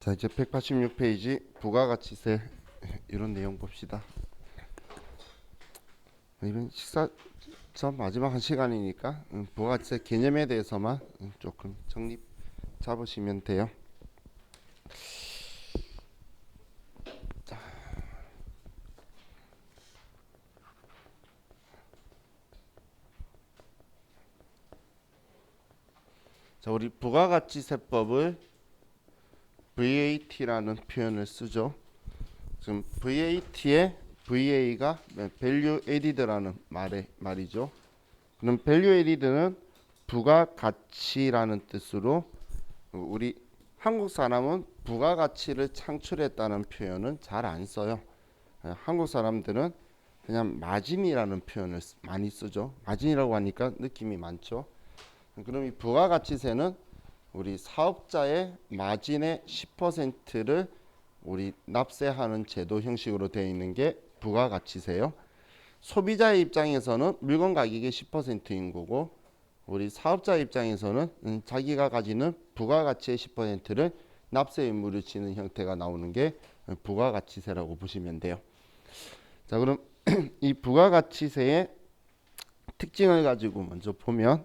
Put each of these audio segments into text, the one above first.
자, 이제 186페이지 부가가치세 이런 내용 봅시다. 이번 식사 전 마지막 한 시간이니까 부가가치세 개념에 대해서만 조금 정립 잡으시면 돼요. 자, 우리 부가가치세법을 VAT라는 표현을 쓰죠. 지금 VAT의 VA가 Value Added라는 말이죠. 그럼 Value Added는 부가가치라는 뜻으로, 우리 한국 사람은 부가가치를 창출했다는 표현은 잘 안 써요. 한국 사람들은 그냥 마진이라는 표현을 많이 쓰죠. 마진이라고 하니까 느낌이 많죠. 그럼 이 부가가치세는 우리 사업자의 마진의 10%를 우리 납세하는 제도 형식으로 되어 있는 게 부가가치세요. 소비자의 입장에서는 물건 가격의 10%인 거고, 우리 사업자 입장에서는 자기가 가지는 부가가치의 10%를 납세 의무를 지는 형태가 나오는 게 부가가치세라고 보시면 돼요. 자, 그럼 이 부가가치세의 특징을 가지고 먼저 보면,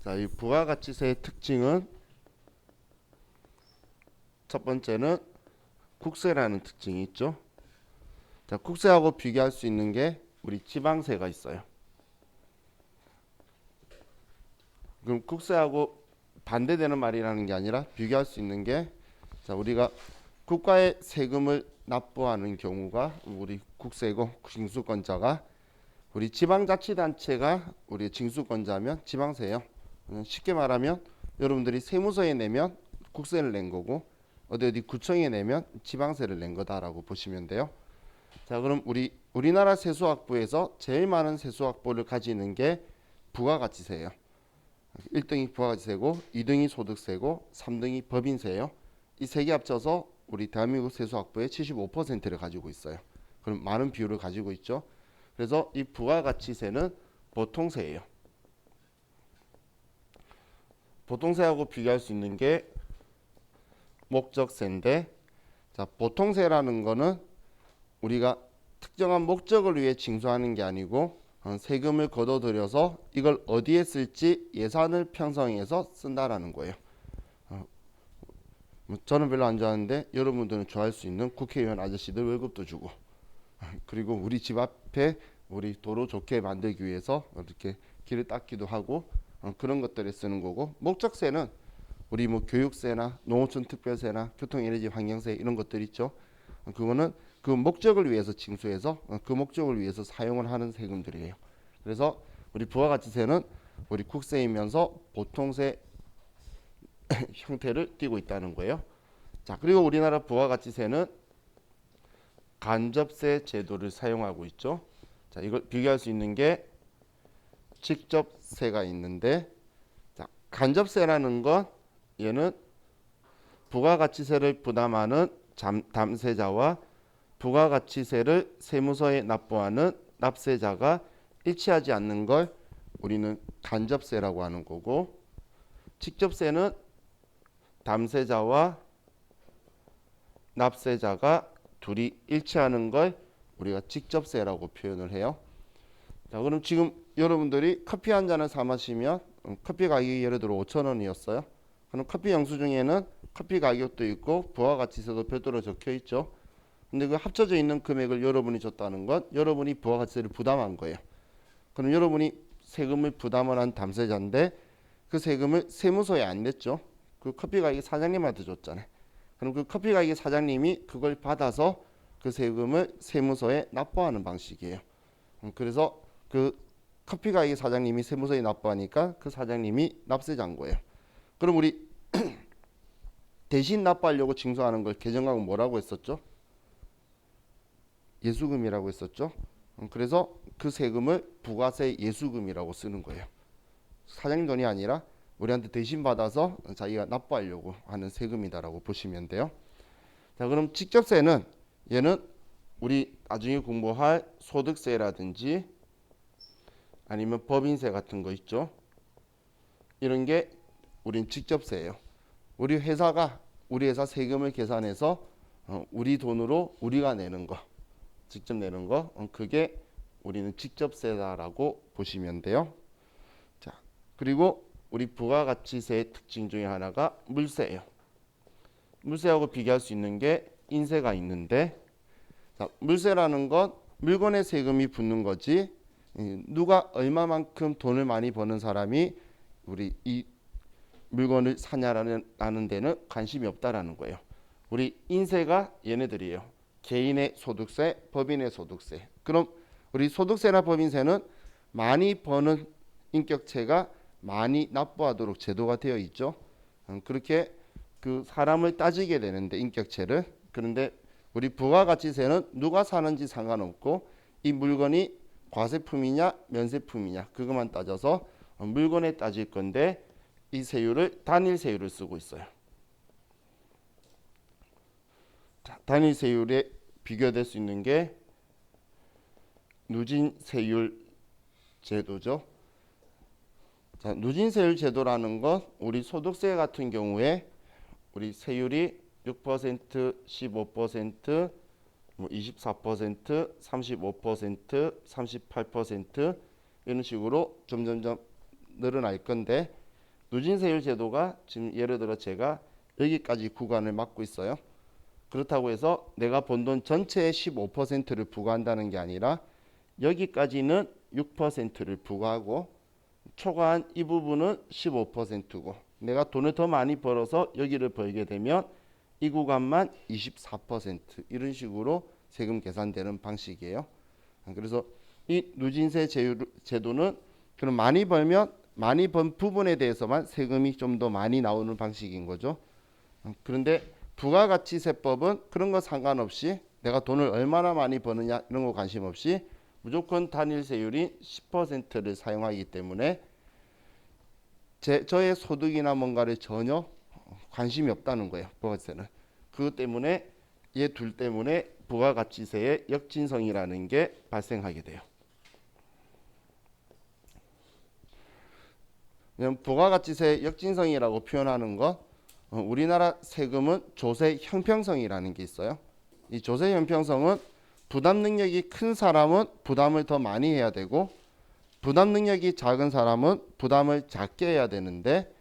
자, 이 부가가치세의 특징은 첫 번째는 국세라는 특징이 있죠. 자, 국세하고 비교할 수 있는 게 우리 지방세가 있어요. 그럼 국세하고 반대되는 말이라는 게 아니라 비교할 수 있는 게, 자, 우리가 국가의 세금을 납부하는 경우가 우리 국세고, 징수권자가 우리 지방자치단체가 우리 징수권자면 지방세예요. 쉽게 말하면 여러분들이 세무서에 내면 국세를 낸 거고, 어디 구청에 내면 지방세를 낸 거다라고 보시면 돼요. 자, 그럼 우리나라 세수학부에서 제일 많은 세수학부를 가지는 게 부가가치세예요. 1등이 부가가치세고, 2등이 소득세고, 3등이 법인세예요. 이 세 개 합쳐서 우리 대한민국 세수학부의 75%를 가지고 있어요. 그럼 많은 비율을 가지고 있죠. 그래서 이 부가가치세는 보통세예요. 보통세하고 비교할 수 있는 게 목적세인데, 자, 보통세라는 거는 우리가 특정한 목적을 위해 징수하는 게 아니고 세금을 걷어들여서 이걸 어디에 쓸지 예산을 편성해서 쓴다라는 거예요. 저는 별로 안 좋아하는데 여러분들은 좋아할 수 있는 국회의원 아저씨들 월급도 주고, 그리고 우리 집 앞에 우리 도로 좋게 만들기 위해서 이렇게 길을 닦기도 하고, 그런 것들에 쓰는 거고, 목적세는 우리 뭐 교육세나 농어촌 특별세나 교통에너지 환경세 이런 것들 있죠. 그거는 그 목적을 위해서 징수해서 그 목적을 위해서 사용을 하는 세금들이에요. 그래서 우리 부가가치세는 우리 국세이면서 보통세 형태를 띠고 있다는 거예요. 자, 그리고 우리나라 부가가치세는 간접세 제도를 사용하고 있죠. 자, 이걸 비교할 수 있는 게 직접세가 있는데, 자, 간접세라는 건 얘는 부가가치세를 부담하는 담세자와 부가가치세를 세무서에 납부하는 납세자가 일치하지 않는 걸 우리는 간접세라고 하는 거고, 직접세는 담세자와 납세자가 둘이 일치하는 걸 우리가 직접세라고 표현을 해요. 자, 그럼 지금 여러분들이 커피 한 잔을 사 마시면 커피 가격이 예를 들어 5,000원이었어요. 그럼 커피 영수증에는 커피 가격도 있고 부가가치세도 별도로 적혀 있죠. 근데 그 합쳐져 있는 금액을 여러분이 줬다는 건 여러분이 부가가치세를 부담한 거예요. 그럼 여러분이 세금을 부담을 한 담세자인데 그 세금을 세무서에 안 냈죠. 그 커피 가게 사장님한테 줬잖아요. 그럼 그 커피 가게 사장님이 그걸 받아서 그 세금을 세무서에 납부하는 방식이에요. 그래서 그 커피 가게 사장님이 세무서에 납부하니까 그 사장님이 납세자인 거예요. 그럼 우리 대신 납부하려고 징수하는 걸 개정하고 뭐라고 했었죠? 예수금이라고 했었죠. 그래서 그 세금을 부가세 예수금이라고 쓰는 거예요. 사장님 돈이 아니라 우리한테 대신 받아서 자기가 납부하려고 하는 세금이다라고 보시면 돼요. 자, 그럼 직접세는 얘는 우리 나중에 공부할 소득세라든지 아니면 법인세 같은 거 있죠. 이런 게 우린 직접세예요. 우리 회사가 우리 회사 세금을 계산해서 우리 돈으로 우리가 내는 거, 직접 내는 거, 그게 우리는 직접세다라고 보시면 돼요. 자, 그리고 우리 부가가치세의 특징 중에 하나가 물세예요. 물세하고 비교할 수 있는 게 인세가 있는데, 자, 물세라는 건 물건에 세금이 붙는 거지, 누가 얼마만큼 돈을 많이 버는 사람이 우리 이 물건을 사냐라는 데는 관심이 없다라는 거예요. 우리 인세가 얘네들이에요. 개인의 소득세, 법인의 소득세. 그럼 우리 소득세나 법인세는 많이 버는 인격체가 많이 납부하도록 제도가 되어 있죠. 그렇게 그 사람을 따지게 되는데 인격체를. 그런데 우리 부가가치세는 누가 사는지 상관없고 이 물건이 과세품이냐 면세품이냐 그것만 따져서 물건에 따질 건데 이 세율을 단일 세율을 쓰고 있어요. 자, 단일 세율에 비교될 수 있는 게 누진세율 제도죠. 자, 누진세율 제도라는 건 우리 소득세 같은 경우에 우리 세율이 6%, 15%, 24%, 35%, 38% 이런 식으로 점점점 늘어날 건데 누진세율 제도가 지금 예를 들어 제가 여기까지 구간을 막고 있어요. 그렇다고 해서 내가 번 돈 전체의 15%를 부과한다는 게 아니라 여기까지는 6%를 부과하고 초과한 이 부분은 15%고 내가 돈을 더 많이 벌어서 여기를 벌게 되면 이 구간만 24% 이런 식으로 세금 계산되는 방식이에요. 그래서 이 누진세 제도는 그럼 많이 벌면 많이 번 부분에 대해서만 세금이 좀 더 많이 나오는 방식인 거죠. 그런데 부가가치세법은 그런 거 상관없이 내가 돈을 얼마나 많이 버느냐 이런 거 관심 없이 무조건 단일 세율인 10%를 사용하기 때문에 저의 소득이나 뭔가를 전혀 관심이 없다는 거예요. 부가가치세는. 그것 때문에 얘 둘 때문에 부가가치세의 역진성이라는 게 발생하게 돼요. 부가가치세의 역진성이라고 표현하는 건 우리나라 세금은 조세 형평성이라는 게 있어요. 이 조세 형평성은 부담 능력이 큰 사람은 부담을 더 많이 해야 되고 부담 능력이 작은 사람은 부담을 작게 해야 되는데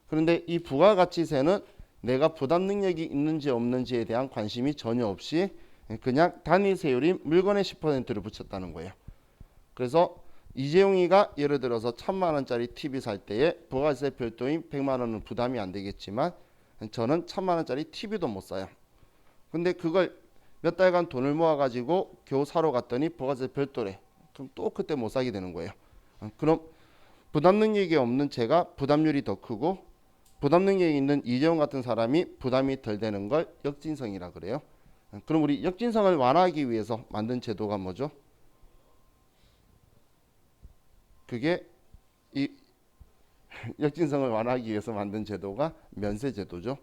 그런데 이 부가가치세는 내가 부담 능력이 있는지 없는지에 대한 관심이 전혀 없이 그냥 단위 세율인 물건에 10%를 붙였다는 거예요. 그래서 이재용이가 예를 들어서 1,000만 원짜리 TV 살 때에 부가세 별도인 100만 원은 부담이 안 되겠지만 저는 1,000만 원짜리 TV도 못 사요. 근데 그걸 몇 달간 돈을 모아가지고 겨우 사러 갔더니 부가세 별도래. 그럼 또 그때 못 사게 되는 거예요. 그럼 부담 능력이 없는 제가 부담률이 더 크고 부담 능력이 있는 이재용 같은 사람이 부담이 덜 되는 걸 역진성이라 그래요. 그럼 우리 역진성을 완화하기 위해서 만든 제도가 뭐죠? 그게 이 역진성을 완화하기 위해서 만든 제도가 면세제도죠.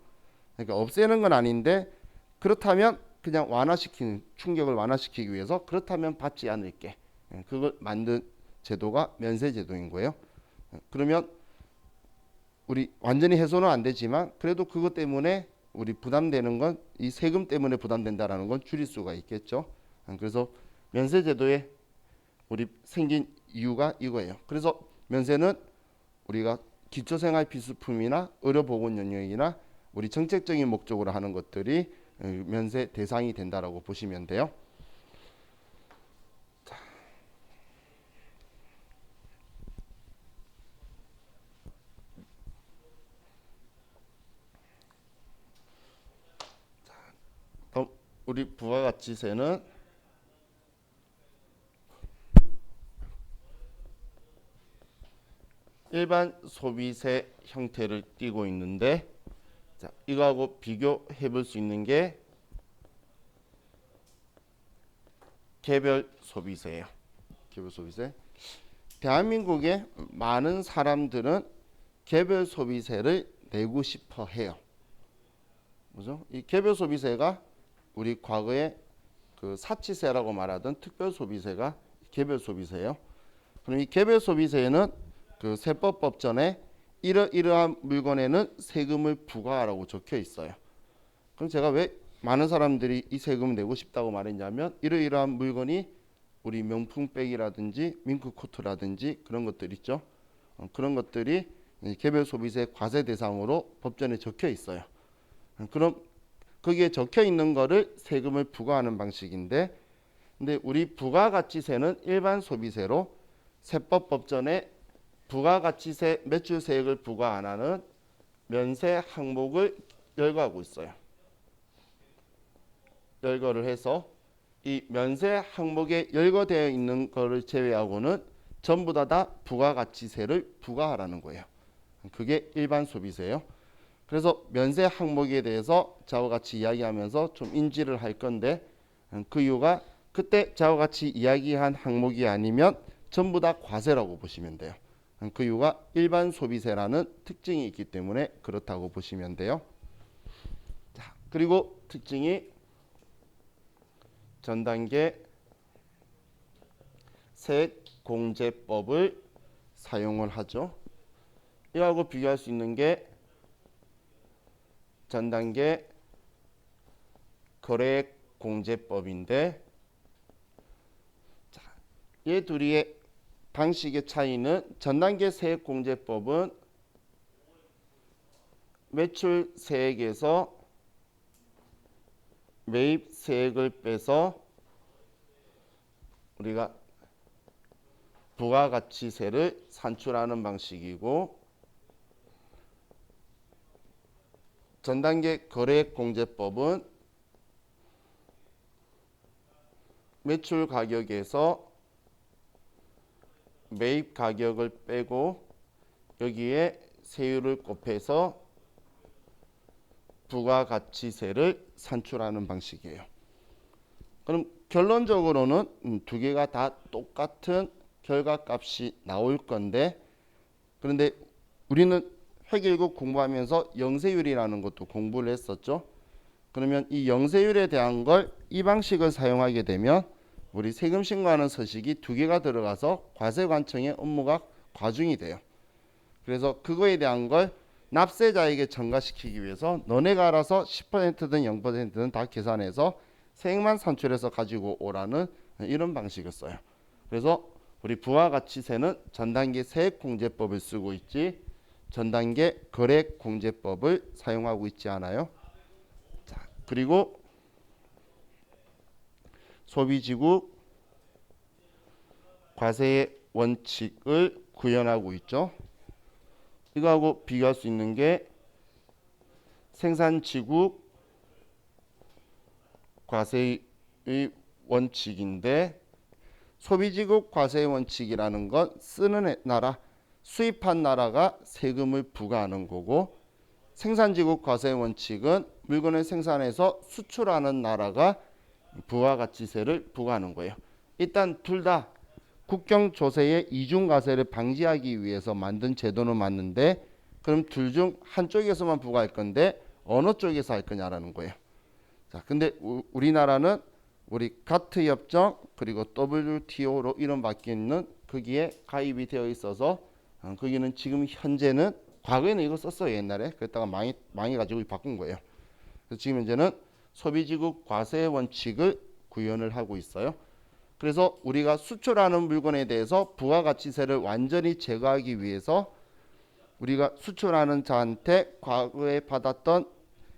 그러니까 없애는 건 아닌데 그렇다면 그냥 완화시키는 충격을 완화시키기 위해서 그렇다면 받지 않을게. 그걸 만든 제도가 면세제도인 거예요. 그러면 우리 완전히 해소는 안 되지만 그래도 그것 때문에 우리 부담되는 건 이 세금 때문에 부담된다라는 건 줄일 수가 있겠죠. 그래서 면세제도에 우리 생긴 이유가 이거예요. 그래서 면세는 우리가 기초생활필수품이나 의료보건영역이나 우리 정책적인 목적으로 하는 것들이 면세 대상이 된다라고 보시면 돼요. 우리 부가가치세는 일반 소비세 형태를 띠고 있는데 자, 이거하고 비교해 볼 수 있는 게 개별 소비세예요. 개별 소비세. 대한민국의 많은 사람들은 개별 소비세를 내고 싶어 해요. 뭐죠? 이 개별 소비세가 우리 과거에 그 사치세라고 말하던 특별 소비세가 개별 소비세예요. 그럼 이 개별 소비세에는 그 세법법전에 이러이러한 물건에는 세금을 부과하라고 적혀 있어요. 그럼 제가 왜 많은 사람들이 이 세금을 내고 싶다고 말했냐면 이러이러한 물건이 우리 명품백이라든지 밍크코트라든지 그런 것들 있죠. 그런 것들이 개별 소비세 과세 대상으로 법전에 적혀 있어요. 그럼 거기에 적혀 있는 거를 세금을 부과하는 방식인데, 근데 우리 부가가치세는 일반 소비세로 세법 법전에 부가가치세 매출세액을 부과 안 하는 면세 항목을 열거하고 있어요. 열거를 해서 이 면세 항목에 열거되어 있는 거를 제외하고는 전부 다 부가가치세를 부과하라는 거예요. 그게 일반 소비세예요. 그래서 면세 항목에 대해서 좌우와 같이 이야기하면서 좀 인지를 할 건데, 그 이유가 그때 좌우와 같이 이야기한 항목이 아니면 전부 다 과세라고 보시면 돼요. 그 이유가 일반 소비세라는 특징이 있기 때문에 그렇다고 보시면 돼요. 자, 그리고 특징이 전 단계 세액공제법을 사용을 하죠. 이거하고 비교할 수 있는 게 전 단계 거래액공제법인데, 자, 얘 둘이의 방식의 차이는 전 단계 세액공제법은 매출세액에서 매입세액을 빼서 우리가 부가가치세를 산출하는 방식이고, 전 단계 거래액공제법은 매출 가격에서 매입 가격을 빼고 여기에 세율을 곱해서 부가가치세를 산출하는 방식이에요. 그럼 결론적으로는 두 개가 다 똑같은 결과값이 나올 건데, 그런데 우리는 회계일국 공부하면서 영세율이라는 것도 공부를 했었죠. 그러면 이 영세율에 대한 걸 이 방식을 사용하게 되면 우리 세금 신고하는 서식이 두 개가 들어가서 과세관청의 업무가 과중이 돼요. 그래서 그거에 대한 걸 납세자에게 전가시키기 위해서 너네가 알아서 10%든 0%든 다 계산해서 세액만 산출해서 가지고 오라는 이런 방식을 써요. 그래서 우리 부가가치세는 전 단계 세액공제법을 쓰고 있지 전 단계 거래공제법을 사용하고 있지 않아요. 자, 그리고 소비지국 과세의 원칙을 구현하고 있죠. 이거하고 비교할 수 있는 게 생산지국 과세의 원칙인데, 소비지국 과세의 원칙이라는 건 쓰는 나라, 수입한 나라가 세금을 부과하는 거고, 생산지국 과세의 원칙은 물건을 생산해서 수출하는 나라가 부가가치세를 부과하는 거예요. 일단 둘 다 국경 조세의 이중과세를 방지하기 위해서 만든 제도는 맞는데, 그럼 둘 중 한쪽에서만 부과할 건데 어느 쪽에서 할 거냐라는 거예요. 자, 근데 우리나라는 우리 가트 협정 그리고 WTO로 이름 바뀌는 거기에 가입이 되어 있어서 거기는 지금 현재는, 과거에는 이거 썼어요. 옛날에 그랬다가 망해가지고 바꾼 거예요. 그래서 지금 현재는 소비지국 과세 원칙을 구현을 하고 있어요. 그래서 우리가 수출하는 물건에 대해서 부가가치세를 완전히 제거하기 위해서 우리가 수출하는 자한테 과거에 받았던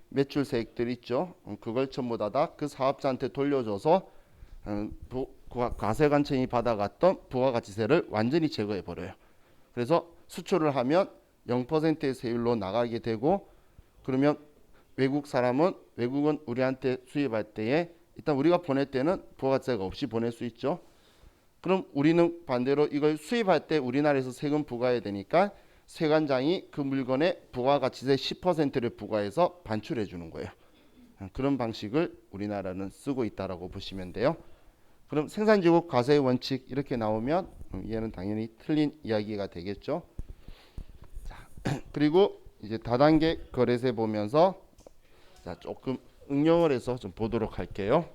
매출세액들 있죠. 그걸 전부 다 그 사업자한테 돌려줘서 과세관청이 받아갔던 부가가치세를 완전히 제거해 버려요. 그래서 수출을 하면 0%의 세율로 나가게 되고, 그러면 외국은 우리한테 수입할 때에 일단 우리가 보낼 때는 부가가치세가 없이 보낼 수 있죠. 그럼 우리는 반대로 이걸 수입할 때 우리나라에서 세금 부과해야 되니까 세관장이 그 물건에 부가가치세 10%를 부과해서 반출해 주는 거예요. 그런 방식을 우리나라는 쓰고 있다라고 보시면 돼요. 그럼 생산지국 과세의 원칙 이렇게 나오면 얘는 당연히 틀린 이야기가 되겠죠. 자, 그리고 이제 다단계 거래세 보면서 자, 조금 응용을 해서 좀 보도록 할게요.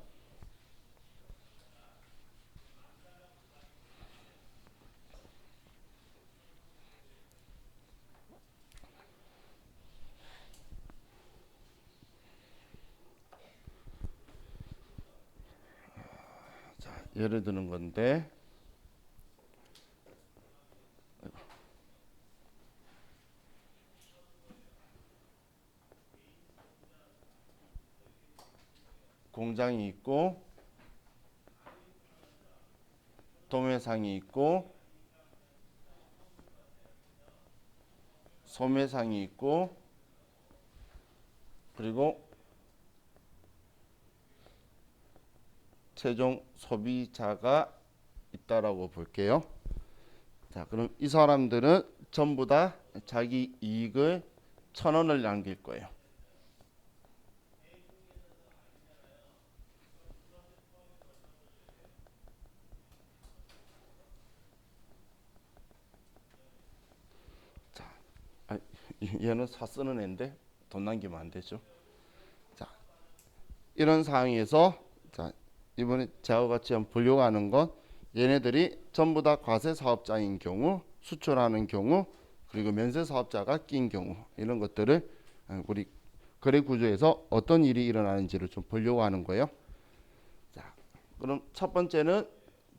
예를 드는 건데 공장이 있고 도매상이 있고 소매상이 있고 그리고 최종 소비자가 있다라고 볼게요. 자, 그럼 이 사람들은 전부 다 자기 이익을 1,000원을 남길 거예요. 자, 얘는 사 쓰는 애인데 돈 남기면 안 되죠. 자, 이런 상황에서 자, 이번에 제와 같이 한번 보려고 하는 건 얘네들이 전부 다 과세 사업자인 경우, 수출하는 경우, 그리고 면세 사업자가 낀 경우 이런 것들을 우리 거래 구조에서 어떤 일이 일어나는지를 좀 보려고 하는 거예요. 자, 그럼 첫 번째는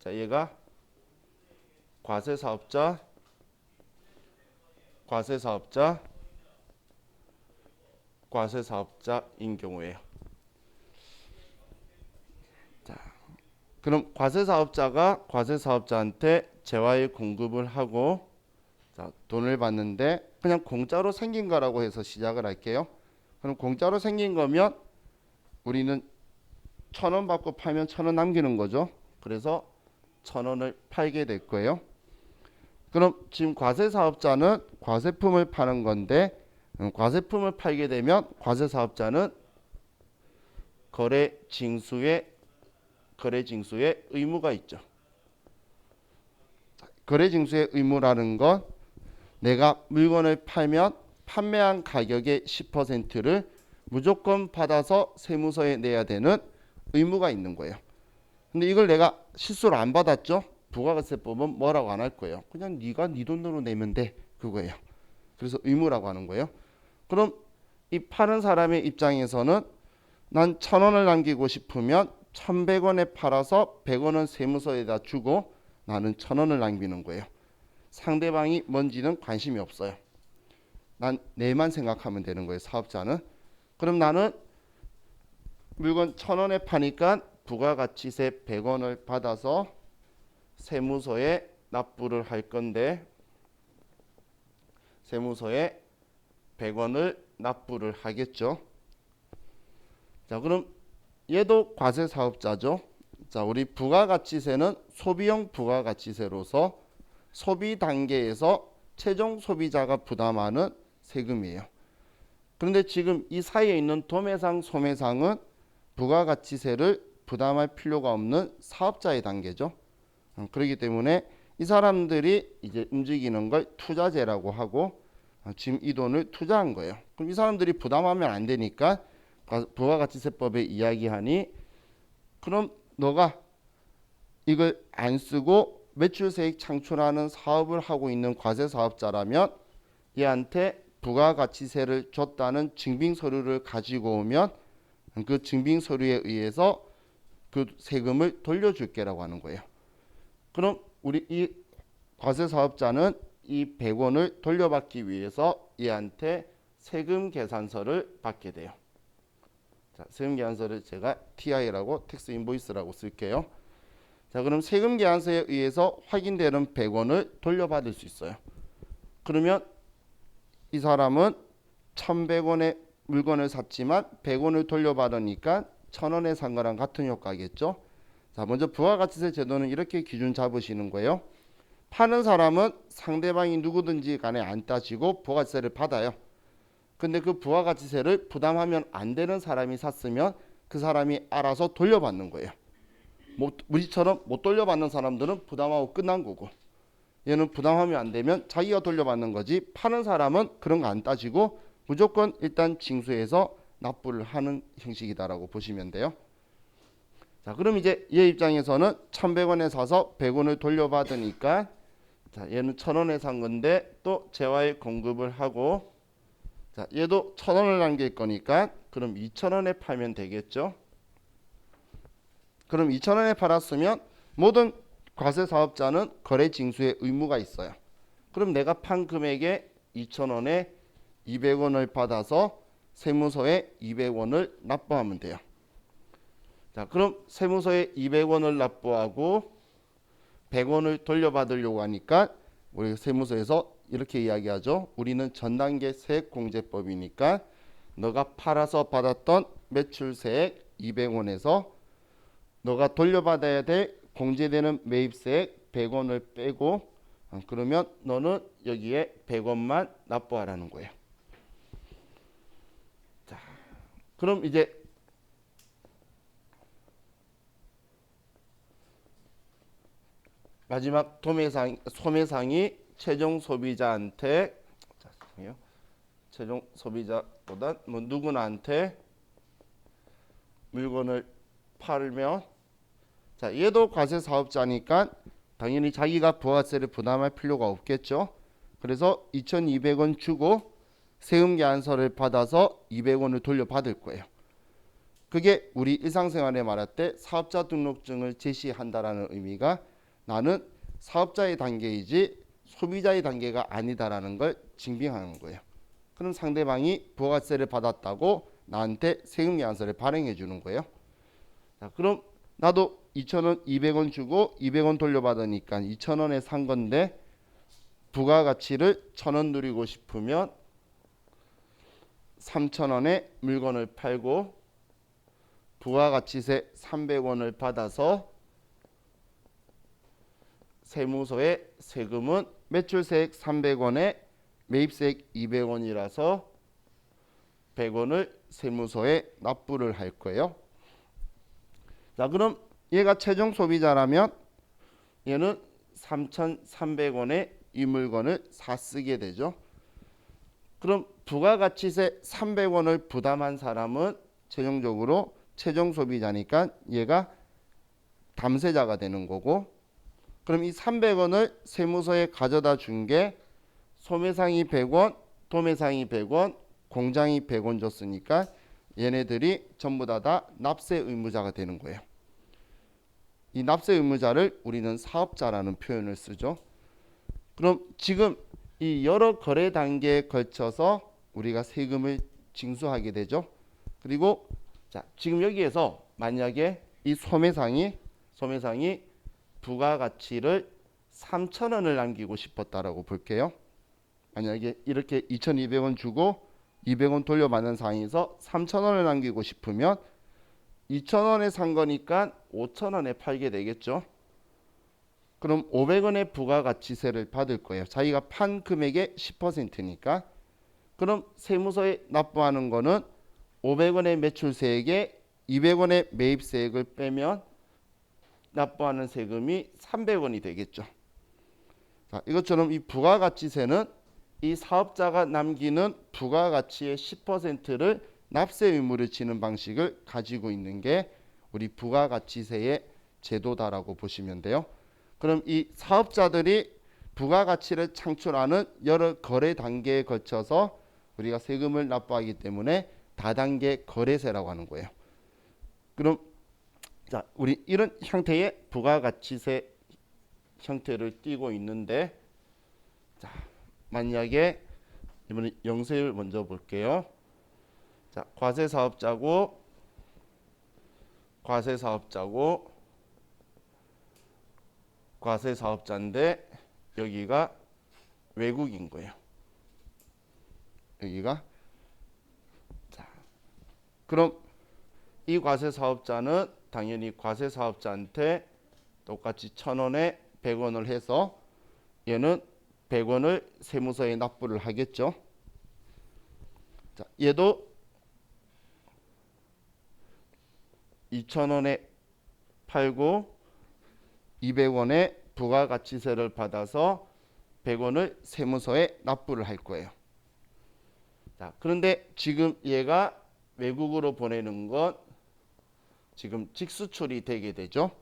자, 얘가 과세 사업자, 과세 사업자, 과세 사업자인 경우예요. 자, 그럼 과세 사업자가 과세 사업자한테 재화의 공급을 하고 자, 돈을 받는데 그냥 공짜로 생긴 거라고 해서 시작을 할게요. 그럼 공짜로 생긴 거면 우리는 1,000원 받고 팔면 1,000원 남기는 거죠. 그래서 1,000원을 팔게 될 거예요. 그럼 지금 과세 사업자는 과세품을 파는 건데 과세품을 팔게 되면 과세 사업자는 거래 징수에 의무가 있죠. 거래 징수의 의무라는 건 내가 물건을 팔면 판매한 가격의 10%를 무조건 받아서 세무서에 내야 되는 의무가 있는 거예요. 근데 이걸 내가 실수로 안 받았죠? 부가가세법은 뭐라고 안 할 거예요. 그냥 네가 네 돈으로 내면 돼. 그거예요. 그래서 의무라고 하는 거예요. 그럼 이 파는 사람의 입장에서는 난 1,000원을 남기고 싶으면 1,100원에 팔아서 100원은 세무서에다 주고 나는 1,000원을 남기는 거예요. 상대방이 뭔지는 관심이 없어요. 난 내만 생각하면 되는 거예요. 사업자는. 그럼 나는 물건 1,000원에 파니까 부가가치세 100원을 받아서 세무서에 납부를 할 건데 세무서에 100원을 납부를 하겠죠. 자, 그럼 얘도 과세 사업자죠. 자, 우리 부가가치세는 소비형 부가가치세로서 소비 단계에서 최종 소비자가 부담하는 세금이에요. 그런데 지금 이 사이에 있는 도매상, 소매상은 부가가치세를 부담할 필요가 없는 사업자의 단계죠. 그렇기 때문에 이 사람들이 이제 움직이는 걸 투자재라고 하고 지금 이 돈을 투자한 거예요. 그럼 이 사람들이 부담하면 안 되니까 부가가치세법에 이야기하니 그럼 너가 이걸 안 쓰고 매출세익 창출하는 사업을 하고 있는 과세 사업자라면 얘한테 부가가치세를 줬다는 증빙서류를 가지고 오면 그 증빙서류에 의해서 그 세금을 돌려줄게라고 하는 거예요. 그럼 우리 이 과세 사업자는 이 100원을 돌려받기 위해서 얘한테 세금 계산서를 받게 돼요. 자, 세금 계산서를 제가 TI라고 텍스 인보이스라고 쓸게요. 자, 그럼 세금 계산서에 의해서 확인되는 100원을 돌려받을 수 있어요. 그러면 이 사람은 1,100원의 물건을 샀지만 100원을 돌려받으니까 1,000원에 산 거랑 같은 효과겠죠. 자, 먼저 부가가치세 제도는 이렇게 기준 잡으시는 거예요. 파는 사람은 상대방이 누구든지 간에 안 따지고 부가가치세를 받아요. 근데 그 부가가치세를 부담하면 안 되는 사람이 샀으면 그 사람이 알아서 돌려받는 거예요. 우리처럼 못 돌려받는 사람들은 부담하고 끝난 거고 얘는 부담하면 안 되면 자기가 돌려받는 거지. 파는 사람은 그런 거 안 따지고 무조건 일단 징수해서 납부를 하는 형식이다라고 보시면 돼요. 자, 그럼 이제 얘 입장에서는 1,100원에 사서 100원을 돌려받으니까 자, 얘는 1,000원에 산 건데 또 재화에 공급을 하고 자, 얘도 1,000원을 남길 거니까 그럼 2,000원에 팔면 되겠죠. 그럼 2,000원에 팔았으면 모든 과세 사업자는 거래 징수의 의무가 있어요. 그럼 내가 판 금액에 2,000원에 200원을 받아서 세무서에 200원을 납부하면 돼요. 자, 그럼 세무서에 200원을 납부하고 100원을 돌려받으려고 하니까 우리 세무서에서 이렇게 이야기하죠. 우리는 전단계 세액공제법이니까 너가 팔아서 받았던 매출세액 200원에서 너가 돌려받아야 될 공제되는 매입세액 100원을 빼고 그러면 너는 여기에 100원만 납부하라는 거예요. 자, 그럼 이제 마지막 소매상이 최종 소비자한테 최종 소비자보다 뭐 누구나한테 물건을 팔면 자 얘도 과세 사업자니까 당연히 자기가 부가세를 부담할 필요가 없겠죠. 그래서 2,200원 주고 세금 계산서를 받아서 200원을 돌려받을 거예요. 그게 우리 일상생활에 말할 때 사업자 등록증을 제시한다라는 의미가 나는 사업자의 단계이지 소비자의 단계가 아니다라는 걸 증빙하는 거예요. 그럼 상대방이 부가세를 받았다고 나한테 세금 계산서를 발행해 주는 거예요. 자, 그럼 나도 2,000원, 200원 주고 200원 돌려받으니까 2,000원에 산 건데 부가가치를 1,000원 누리고 싶으면 3,000원에 물건을 팔고 부가가치세 300원을 받아서 세무서에 세금은 매출세액 300원에 매입세액 200원이라서 100원을 세무서에 납부를 할 거예요. 자, 그럼 얘가 최종 소비자라면 얘는 3,300원에 이 물건을 사쓰게 되죠. 그럼 부가가치세 300원을 부담한 사람은 최종적으로 최종 소비자니까 얘가 담세자가 되는 거고, 그럼 이 300원을 세무서에 가져다 준 게 소매상이 100원, 도매상이 100원, 공장이 100원 줬으니까 얘네들이 전부 다 납세 의무자가 되는 거예요. 이 납세 의무자를 우리는 사업자라는 표현을 쓰죠. 그럼 지금 이 여러 거래 단계에 걸쳐서 우리가 세금을 징수하게 되죠. 그리고 자, 지금 여기에서 만약에 이 소매상이 부가가치를 3,000원을 남기고 싶었다라고 볼게요. 만약에 이렇게 2,200원 주고 200원 돌려받는 상황에서 3,000원을 남기고 싶으면 2,000원에 산 거니까 5,000원에 팔게 되겠죠. 그럼 500원의 부가가치세를 받을 거예요. 자기가 판 금액의 10%니까. 그럼 세무서에 납부하는 거는 500원의 매출세액에 200원의 매입세액을 빼면 납부하는 세금이 300원이 되겠죠. 자, 이것처럼 이 부가가치세는 이 사업자가 남기는 부가가치의 10%를 납세 의무를 지는 방식을 가지고 있는 게 우리 부가가치세의 제도다라고 보시면 돼요. 그럼 이 사업자들이 부가가치를 창출하는 여러 거래 단계에 걸쳐서 우리가 세금을 납부하기 때문에 다단계 거래세라고 하는 거예요. 그럼 자, 우리 이런 형태의 부가가치세 형태를 띠고 있는데, 자, 만약에 이번에 영세율 먼저 볼게요. 자, 과세사업자인데 여기가 외국인 거예요. 여기가 자, 그럼 이 과세사업자는 당연히 과세사업자한테 똑같이 1,000원에 100원을 해서 얘는 100원을 세무서에 납부를 하겠죠. 자, 얘도 2,000원에 팔고 200원의 부가가치세를 받아서 100원을 세무서에 납부를 할 거예요. 자, 그런데 지금 얘가 외국으로 보내는 건 지금 직수출이 되게 되죠.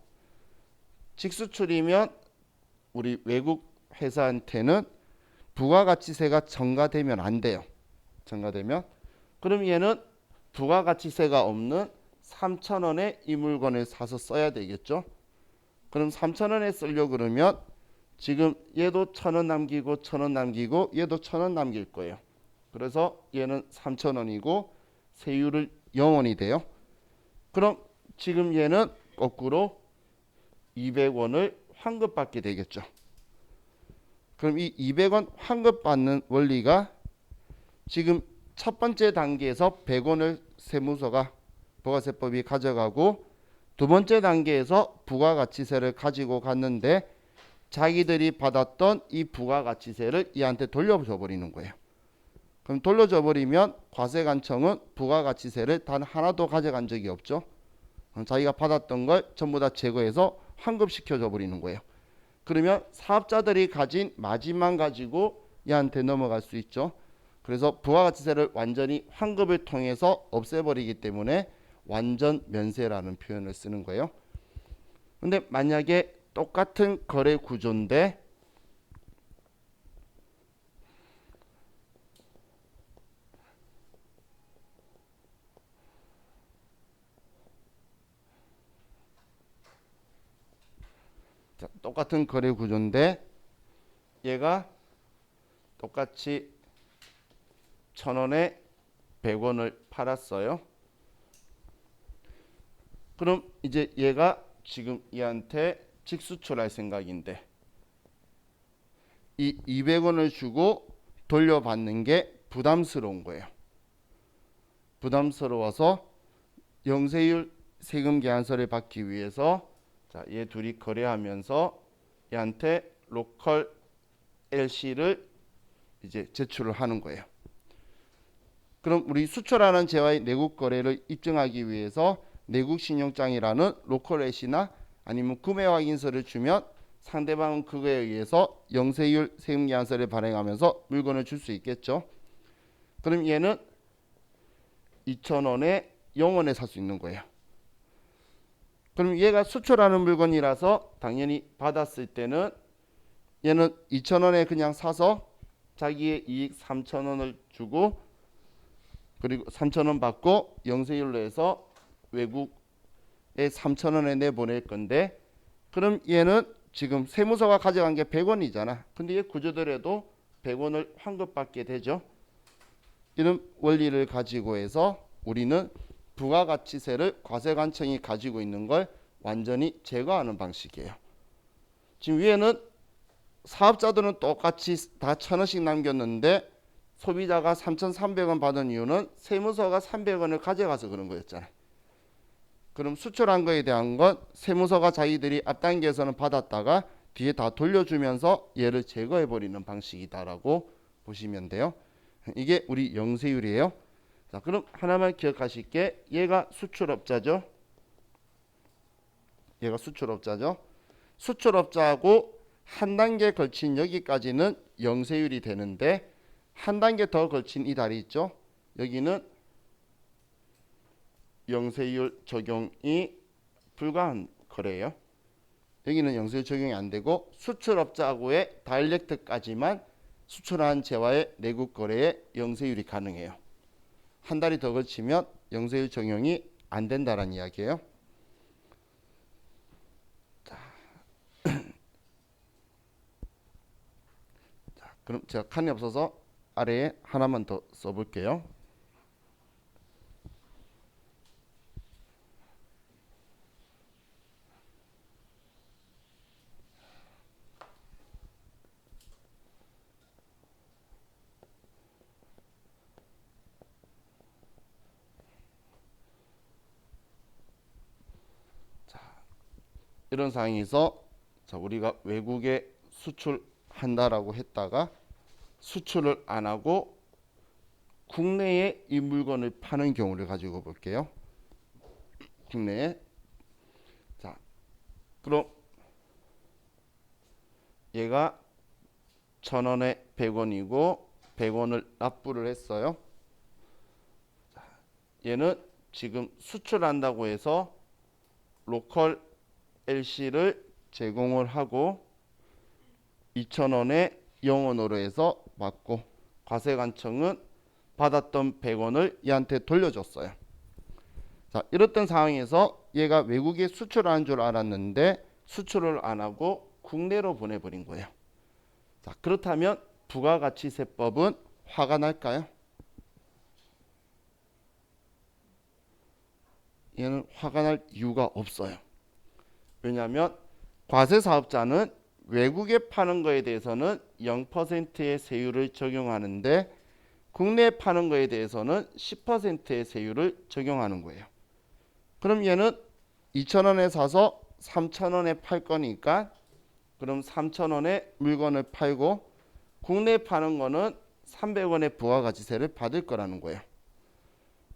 직수출이면 우리 외국 회사한테는 부가가치세가 전가되면 안 돼요. 전가되면 그럼 얘는 부가가치세가 없는 3,000원에 이 물건을 사서 써야 되겠죠. 그럼 3,000원에 쓰려고 그러면 지금 얘도 1,000원 남기고 1,000원 남기고 얘도 1,000원 남길 거예요. 그래서 얘는 3,000원이고 세율을 0원이 돼요. 그럼 지금 얘는 거꾸로 200원을 환급받게 되겠죠. 그럼 이 200원 환급받는 원리가 지금 첫 번째 단계에서 100원을 세무서가 부가세법이 가져가고 두 번째 단계에서 부가가치세를 가지고 갔는데 자기들이 받았던 이 부가가치세를 얘한테 돌려줘 버리는 거예요. 그럼 돌려줘 버리면 과세관청은 부가가치세를 단 하나도 가져간 적이 없죠. 자기가 받았던 걸 전부 다 제거해서 환급시켜줘 버리는 거예요. 그러면 사업자들이 가진 마진만 가지고 얘한테 넘어갈 수 있죠. 그래서 부가가치세를 완전히 환급을 통해서 없애버리기 때문에 완전 면세라는 표현을 쓰는 거예요. 근데 만약에 똑같은 거래 구조인데 자, 똑같은 거래 구조인데 얘가 똑같이 1,000원에 100원을 팔았어요. 그럼 이제 얘가 지금 얘한테 직수출할 생각인데 이 200원을 주고 돌려받는 게 부담스러운 거예요. 부담스러워서 영세율 세금 계산서를 받기 위해서 자, 얘 둘이 거래하면서 얘한테 로컬 LC를 이제 제출을 하는 거예요. 그럼 우리 수출하는 재화의 내국 거래를 입증하기 위해서 내국 신용장이라는 로컬 LC나 아니면 구매 확인서를 주면 상대방은 그거에 의해서 영세율 세금 계산서를 발행하면서 물건을 줄 수 있겠죠. 그럼 얘는 2,000원에 0원에 살 수 있는 거예요. 그럼 얘가 수출하는 물건이라서 당연히 받았을 때는 얘는 2,000원에 그냥 사서 자기의 이익 3,000원을 주고 그리고 3,000원 받고 영세율로 해서 외국에 3,000원에 내보낼 건데 그럼 얘는 지금 세무서가 가져간 게 100원이잖아. 근데 얘 구조대로도 100원을 환급받게 되죠. 이런 원리를 가지고 해서 우리는 부가가치세를 과세관청이 가지고 있는 걸 완전히 제거하는 방식이에요. 지금 위에는 사업자들은 똑같이 다 1,000원씩 남겼는데 소비자가 3,300원 받은 이유는 세무서가 300원을 가져가서 그런 거였잖아요. 그럼 수출한 거에 대한 건 세무서가 자기들이 앞단계에서는 받았다가 뒤에 다 돌려주면서 얘를 제거해버리는 방식이다라고 보시면 돼요. 이게 우리 영세율이에요. 자, 그럼 하나만 기억하실 게 얘가 수출업자죠. 얘가 수출업자죠. 수출업자하고 한 단계 걸친 여기까지는 영세율이 되는데 한 단계 더 걸친 이 다리 있죠. 여기는 영세율 적용이 불가한 거래예요. 여기는 영세율 적용이 안 되고 수출업자하고의 다이렉트까지만 수출한 재화의 내국 거래에 영세율이 가능해요. 한 달이 더 걸치면 영세율 적용이 안 된다는 이야기예요. 자, 그럼 제가 칸이 없어서 아래에 하나만 더 써볼게요. 이런 상황에서 자, 우리가 외국에 수출한다라고 했다가 수출을 안 하고 국내에 이 물건을 파는 경우를 가지고 볼게요. 국내에 자, 그럼 얘가 1,000원에 100원이고 100원을 납부를 했어요. 자, 얘는 지금 수출한다고 해서 로컬 LC를 제공을 하고 2,000원에 0원으로 해서 받고 과세관청은 받았던 100원을 얘한테 돌려줬어요. 자, 이렇던 상황에서 얘가 외국에 수출하는 줄 알았는데 수출을 안 하고 국내로 보내버린 거예요. 자, 그렇다면 부가가치세법은 화가 날까요? 얘는 화가 날 이유가 없어요. 왜냐하면 과세사업자는 외국에 파는 거에 대해서는 0%의 세율을 적용하는데 국내에 파는 거에 대해서는 10%의 세율을 적용하는 거예요. 그럼 얘는 2,000원에 사서 3,000원에 팔 거니까 그럼 3,000원에 물건을 팔고 국내에 파는 거는 300원의 부가가치세를 받을 거라는 거예요.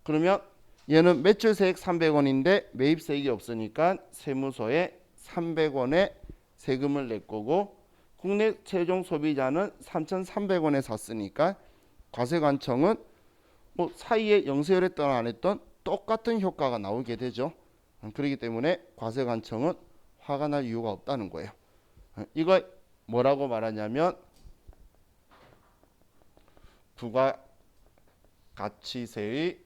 그러면 얘는 매출세액 300원인데 매입세액이 없으니까 세무서에 300원의 세금을 낼 거고 국내 최종 소비자는 3,300원에 샀으니까 과세관청은 뭐 사이에 영세율했던 안 했던 똑같은 효과가 나오게 되죠. 그렇기 때문에 과세관청은 화가 날 이유가 없다는 거예요. 이거 뭐라고 말하냐면 부가가치세의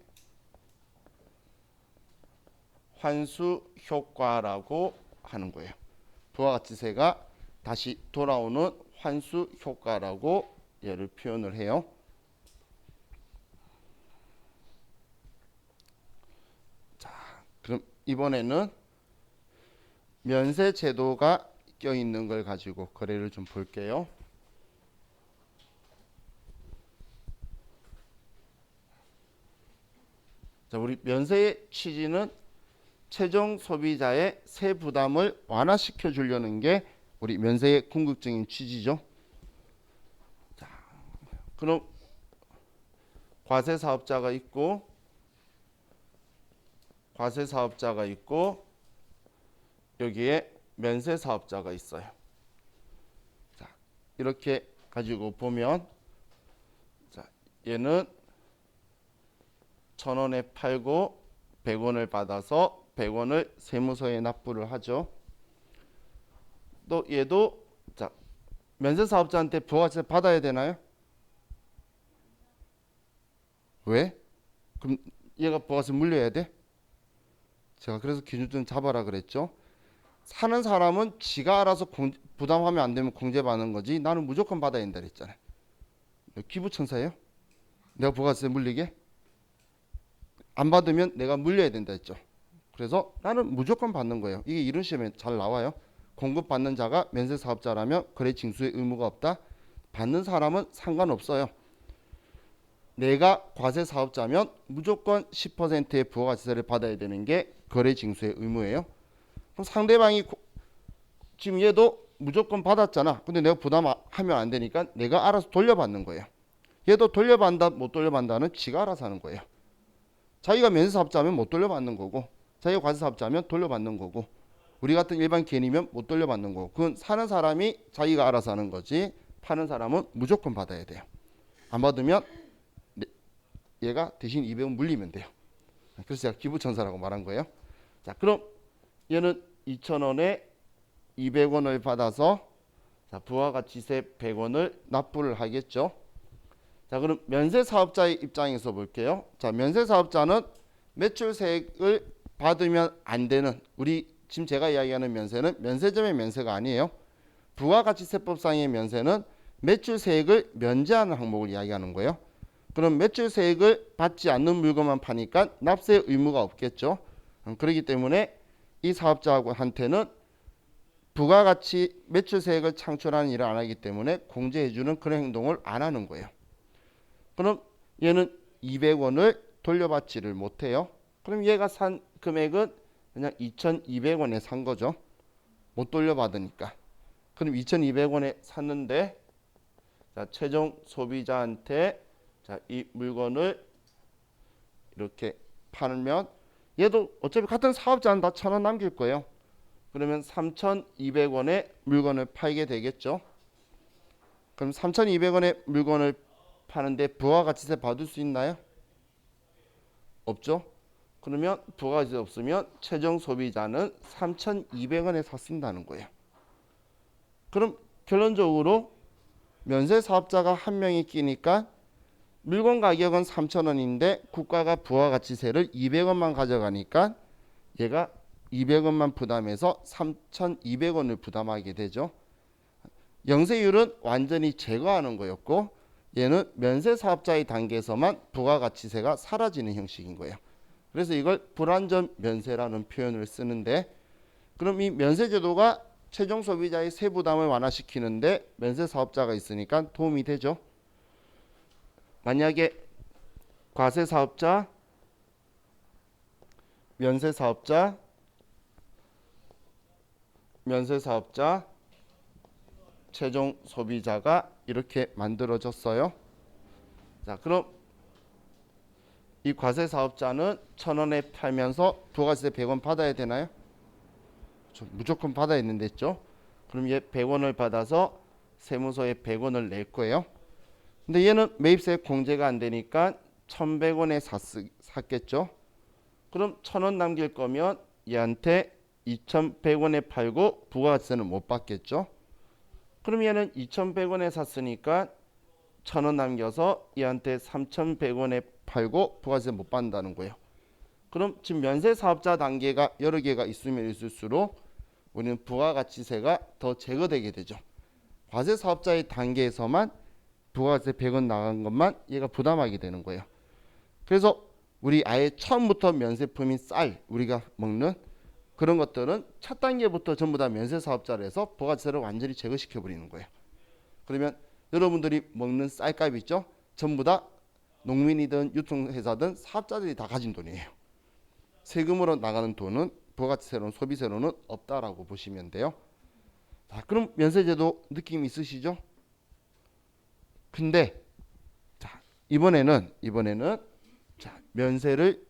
환수 효과라고 하는 거예요. 부가가치세가 다시 돌아오는 환수 효과라고 얘를 표현을 해요. 자, 그럼 이번에는 면세 제도가 껴있는 걸 가지고 거래를 좀 볼게요. 자, 우리 면세의 취지는 최종 소비자의 세 부담을 완화시켜 주려는 게 우리 면세의 궁극적인 취지죠. 자, 그럼 과세사업자가 있고 여기에 면세사업자가 있어요. 자, 이렇게 가지고 보면 자, 얘는 1,000원에 팔고 100원을 받아서 100원을 세무서에 납부를 하죠. 또 얘도 자, 면세사업자한테 부가가치세 받아야 되나요? 왜? 그럼 얘가 부가가치세 물려야 돼? 제가 그래서 기준점 잡아라 그랬죠. 사는 사람은 지가 알아서 부담하면 안 되면 공제받는 거지 나는 무조건 받아야 된다 그랬잖아요. 기부천사예요? 내가 부가가치세 물리게? 안 받으면 내가 물려야 된다 했죠. 그래서 나는 무조건 받는 거예요. 이게 이런 시험에 잘 나와요. 공급받는 자가 면세사업자라면 거래 징수의 의무가 없다. 받는 사람은 상관없어요. 내가 과세사업자면 무조건 10%의 부가가치세를 받아야 되는 게 거래 징수의 의무예요. 그럼 상대방이 지금 얘도 무조건 받았잖아. 근데 내가 부담하면 안 되니까 내가 알아서 돌려받는 거예요. 얘도 돌려받는다 못 돌려받는다는 지가 알아서 하는 거예요. 자기가 면세사업자면 못 돌려받는 거고 자기가 과세사업자면 돌려받는 거고 우리 같은 일반 개인이면 못 돌려받는 거고 그건 사는 사람이 자기가 알아서 하는 거지 파는 사람은 무조건 받아야 돼요. 안 받으면 얘가 대신 200원 물리면 돼요. 그래서 제가 기부천사라고 말한 거예요. 자, 그럼 얘는 2,000원에 200원을 받아서 자, 부가가치세 100원을 납부를 하겠죠. 자, 그럼 면세사업자의 입장에서 볼게요. 자, 면세사업자는 매출세액을 받으면 안 되는 우리 지금 제가 이야기하는 면세는 면세점의 면세가 아니에요. 부가가치세법상의 면세는 매출세액을 면제하는 항목을 이야기하는 거예요. 그럼 매출세액을 받지 않는 물건만 파니까 납세 의무가 없겠죠. 그렇기 때문에 이 사업자한테는 부가가치 매출세액을 창출하는 일을 안 하기 때문에 공제해주는 그런 행동을 안 하는 거예요. 그럼 얘는 200원을 돌려받지를 못해요. 그럼 얘가 산 금액은 그냥 2,200원에 산 거죠. 못 돌려받으니까. 그럼 2,200원에 샀는데 자, 최종 소비자한테 자, 이 물건을 이렇게 팔면 얘도 어차피 같은 사업자는 다 1,000원 남길 거예요. 그러면 3,200원에 물건을 팔게 되겠죠. 그럼 3,200원에 물건을 파는데 부가가치세 받을 수 있나요? 없죠. 그러면 부가가치세 없으면 최종 소비자는 3,200원에 샀습니다는 거예요. 그럼 결론적으로 면세 사업자가 한 명이 끼니까 물건 가격은 3,000원인데 국가가 부가가치세를 200원만 가져가니까 얘가 200원만 부담해서 3,200원을 부담하게 되죠. 영세율은 완전히 제거하는 거였고 얘는 면세사업자의 단계에서만 부가가치세가 사라지는 형식인 거예요. 그래서 이걸 불완전 면세라는 표현을 쓰는데, 그럼 이 면세제도가 최종 소비자의 세부담을 완화시키는데 면세사업자가 있으니까 도움이 되죠. 만약에 과세사업자, 면세사업자, 최종 소비자가 이렇게 만들어졌어요. 자, 그럼 이 과세사업자는 1,000원에 팔면서 부가세 100원 받아야 되나요? 무조건 받아야 되는데죠. 그럼 얘 100원을 받아서 세무서에 100원을 낼 거예요. 근데 얘는 매입세 공제가 안 되니까 1,100원에 샀겠죠. 그럼 1,000원 남길 거면 얘한테 2,100원에 팔고 부가세는 못 받겠죠. 그럼 얘는 2,100원에 샀으니까 1,000원 남겨서 얘한테 3,100원에 팔고 부가세 못 받는다는 거예요. 그럼 지금 면세사업자 단계가 여러 개가 있으면 있을수록 우리는 부가가치세가 더 제거되게 되죠. 과세사업자의 단계에서만 부가세 100원 나간 것만 얘가 부담하게 되는 거예요. 그래서 우리 아예 처음부터 면세품인 쌀, 우리가 먹는 그런 것들은 첫 단계부터 전부 다 면세사업자를 해서 부가세를 완전히 제거시켜 버리는 거예요. 그러면 여러분들이 먹는 쌀값 있죠? 전부 다 농민이든 유통회사든 사업자들이 다 가진 돈이에요. 세금으로 나가는 돈은 부가세로는 소비세로는 없다라고 보시면 돼요. 자, 그럼 면세제도 느낌 있으시죠? 근데 자, 이번에는 자, 면세를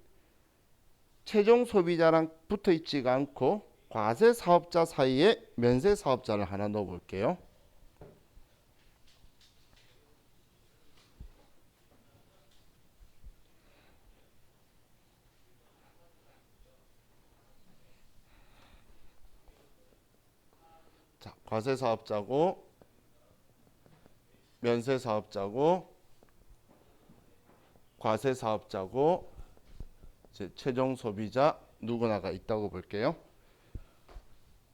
최종 소비자랑 붙어 있지가 않고 과세 사업자 사이에 면세 사업자를 하나 넣어 볼게요. 자, 과세 사업자고 면세 사업자고 과세 사업자고 최종 소비자 누구나가 있다고 볼게요.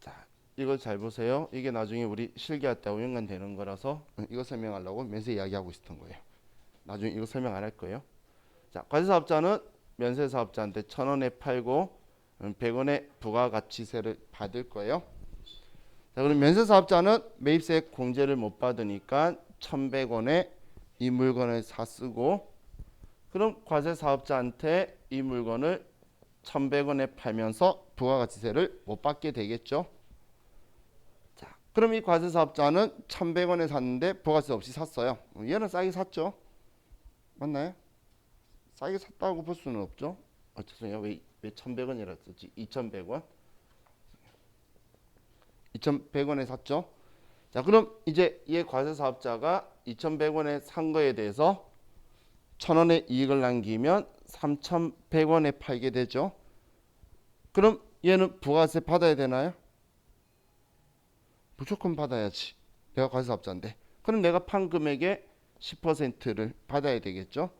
자, 이걸 잘 보세요. 이게 나중에 우리 실기할 때하고 연관되는 거라서 이거 설명하려고 면세 이야기하고 있었던 거예요. 나중에 이거 설명 안 할 거예요. 자, 과세 사업자는 면세 사업자한테 1,000원에 팔고 100원의 부가가치세를 받을 거예요. 자, 그럼 면세 사업자는 매입세 공제를 못 받으니까 1,100원에 이 물건을 사쓰고, 그럼 과세 사업자한테 이 물건을 1,100원에 팔면서 부가가치세를 못 받게 되겠죠. 자, 그럼 이 과세 사업자는 1,100원에 샀는데 부가세 없이 샀어요. 얘는 싸게 샀죠. 맞나요? 싸게 샀다고 볼 수는 없죠. 죄송해요. 왜 1,100원이라 썼지? 2,100원. 2,100원에 샀죠. 자, 그럼 이제 이 과세 사업자가 2,100원에 산 거에 대해서 1,000원의 이익을 남기면 3,100원에 팔게 되죠. 그럼 얘는 부가세 받아야 되나요? 무조건 받아야지. 내가 과세 사업자인데. 그럼 내가 판 금액의 10%를 받아야 되겠죠.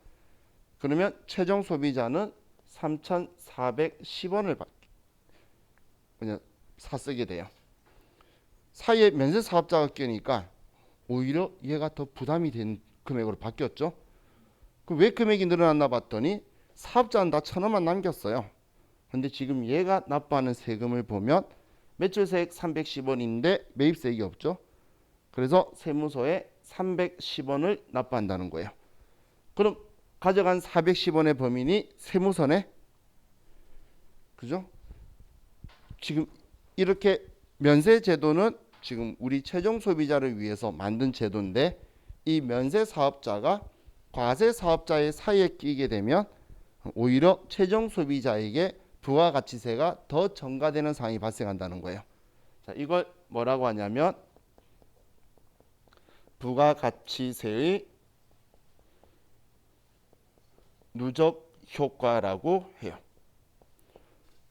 그러면 최종 소비자는 3,410원을 그냥 사쓰게 돼요. 사이에 면세 사업자가 끼니까 오히려 얘가 더 부담이 된 금액으로 바뀌었죠. 그럼 왜 금액이 늘어났나 봤더니 사업자는 다 1,000원만 남겼어요. 근데 지금 얘가 납부하는 세금을 보면 매출세액 310원인데 매입세액이 없죠. 그래서 세무서에 310원을 납부한다는 거예요. 그럼 가져간 410원의 범인이 세무서네. 그죠? 지금 이렇게 면세 제도는 지금 우리 최종 소비자를 위해서 만든 제도인데, 이 면세 사업자가 과세 사업자의 사이에 끼게 되면 오히려 최종 소비자에게 부가가치세가 더 전가되는 상황이 발생한다는 거예요. 자, 이걸 뭐라고 하냐면 부가가치세의 누적 효과라고 해요.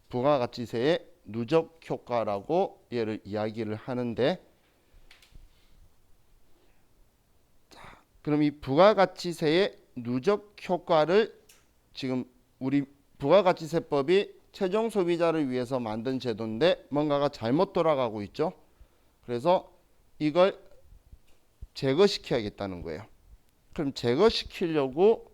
부가가치세의 누적 효과라고 얘를 이야기를 하는데, 자, 그럼 이 부가가치세의 누적 효과를 지금 우리 부가가치세법이 최종 소비자를 위해서 만든 제도인데 뭔가가 잘못 돌아가고 있죠. 그래서 이걸 제거시켜야겠다는 거예요. 그럼 제거시키려고